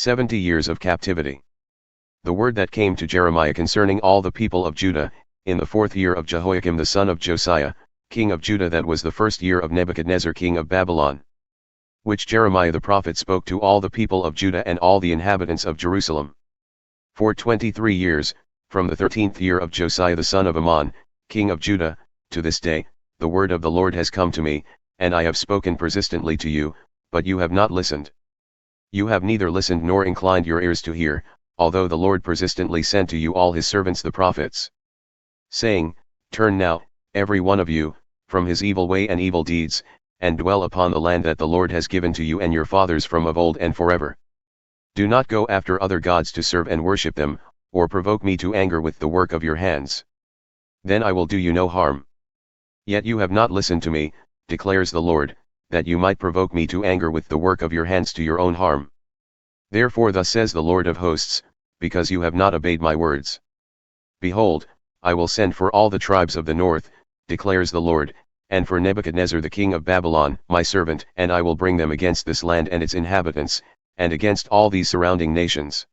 70 years of captivity. The word that came to Jeremiah concerning all the people of Judah, in the 4th year of Jehoiakim the son of Josiah, king of Judah, that was the 1st year of Nebuchadnezzar king of Babylon. Which Jeremiah the prophet spoke to all the people of Judah and all the inhabitants of Jerusalem. For 23 years, from the 13th year of Josiah the son of Amon, king of Judah, to this day, the word of the Lord has come to me, and I have spoken persistently to you, but you have not listened. You have neither listened nor inclined your ears to hear, although the Lord persistently sent to you all his servants the prophets, saying, Turn now, every one of you, from his evil way and evil deeds, and dwell upon the land that the Lord has given to you and your fathers from of old and forever. Do not go after other gods to serve and worship them, or provoke me to anger with the work of your hands. Then I will do you no harm. Yet you have not listened to me, declares the Lord, that you might provoke me to anger with the work of your hands to your own harm. Therefore thus says the Lord of hosts, because you have not obeyed my words. Behold, I will send for all the tribes of the north, declares the Lord, and for Nebuchadnezzar the king of Babylon, my servant, and I will bring them against this land and its inhabitants, and against all these surrounding nations.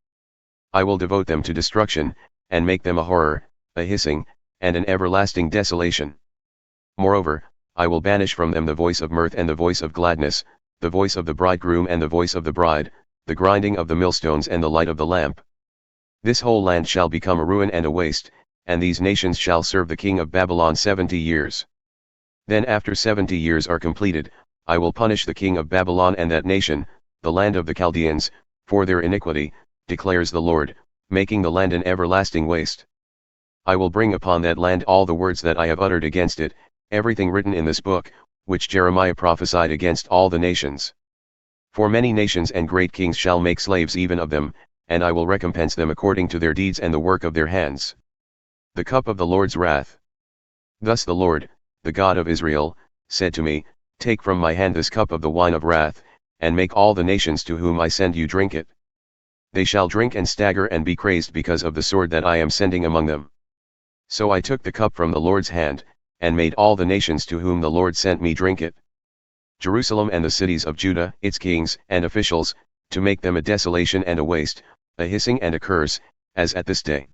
I will devote them to destruction, and make them a horror, a hissing, and an everlasting desolation. Moreover, I will banish from them the voice of mirth and the voice of gladness, the voice of the bridegroom and the voice of the bride, the grinding of the millstones and the light of the lamp. This whole land shall become a ruin and a waste, and these nations shall serve the king of Babylon 70 years. Then after 70 years are completed, I will punish the king of Babylon and that nation, the land of the Chaldeans, for their iniquity, declares the Lord, making the land an everlasting waste. I will bring upon that land all the words that I have uttered against it, everything written in this book, which Jeremiah prophesied against all the nations. For many nations and great kings shall make slaves even of them, and I will recompense them according to their deeds and the work of their hands. The cup of the Lord's wrath. Thus the Lord, the God of Israel, said to me, Take from my hand this cup of the wine of wrath, and make all the nations to whom I send you drink it. They shall drink and stagger and be crazed because of the sword that I am sending among them. So I took the cup from the Lord's hand, and made all the nations to whom the Lord sent me drink it. Jerusalem and the cities of Judah, its kings and officials, to make them a desolation and a waste, a hissing and a curse, as at this day.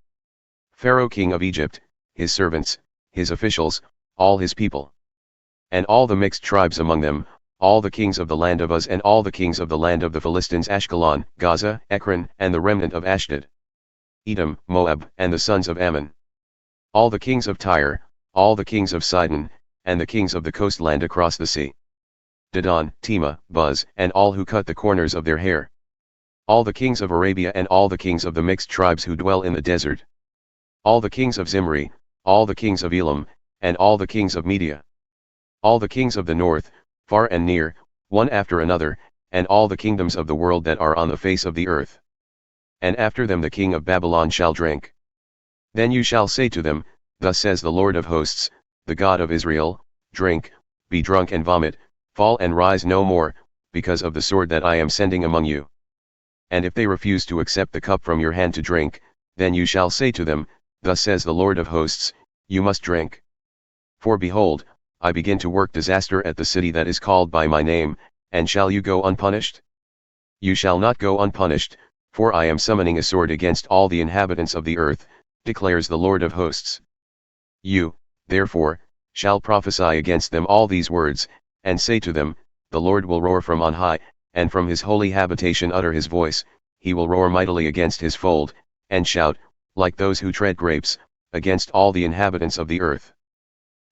Pharaoh king of Egypt, his servants, his officials, all his people. And all the mixed tribes among them, all the kings of the land of Uz and all the kings of the land of the Philistines, Ashkelon, Gaza, Ekron, and the remnant of Ashdod. Edom, Moab, and the sons of Ammon. All the kings of Tyre, all the kings of Sidon, and the kings of the coastland across the sea. Dedan, Tema, Buz, and all who cut the corners of their hair. All the kings of Arabia and all the kings of the mixed tribes who dwell in the desert. All the kings of Zimri, all the kings of Elam, and all the kings of Media. All the kings of the north, far and near, one after another, and all the kingdoms of the world that are on the face of the earth. And after them the king of Babylon shall drink. Then you shall say to them, Thus says the Lord of hosts, the God of Israel, Drink, be drunk and vomit, fall and rise no more, because of the sword that I am sending among you. And if they refuse to accept the cup from your hand to drink, then you shall say to them, Thus says the Lord of hosts, You must drink. For behold, I begin to work disaster at the city that is called by my name, and shall you go unpunished? You shall not go unpunished, for I am summoning a sword against all the inhabitants of the earth, declares the Lord of hosts. You, therefore, shall prophesy against them all these words, and say to them, The Lord will roar from on high, and from his holy habitation utter his voice, he will roar mightily against his fold, and shout, like those who tread grapes, against all the inhabitants of the earth.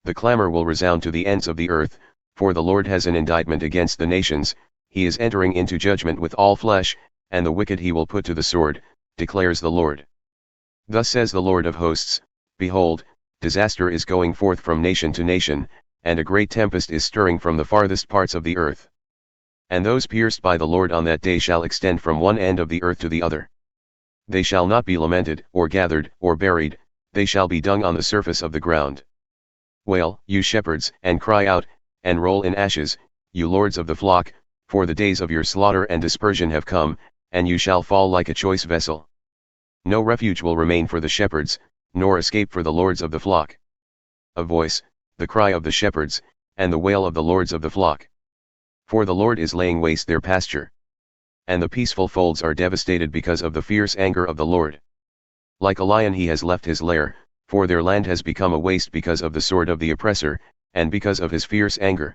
The clamor will resound to the ends of the earth, for the Lord has an indictment against the nations, he is entering into judgment with all flesh, and the wicked he will put to the sword, declares the Lord. Thus says the Lord of hosts, Behold, disaster is going forth from nation to nation, and a great tempest is stirring from the farthest parts of the earth. And those pierced by the Lord on that day shall extend from one end of the earth to the other. They shall not be lamented, or gathered, or buried, they shall be dung on the surface of the ground. Wail, you shepherds, and cry out, and roll in ashes, you lords of the flock, for the days of your slaughter and dispersion have come, and you shall fall like a choice vessel. No refuge will remain for the shepherds, nor escape for the lords of the flock. A voice, the cry of the shepherds, and the wail of the lords of the flock. For the Lord is laying waste their pasture. and the peaceful folds are devastated because of the fierce anger of the Lord. Like a lion he has left his lair, for their land has become a waste because of the sword of the oppressor, and because of his fierce anger.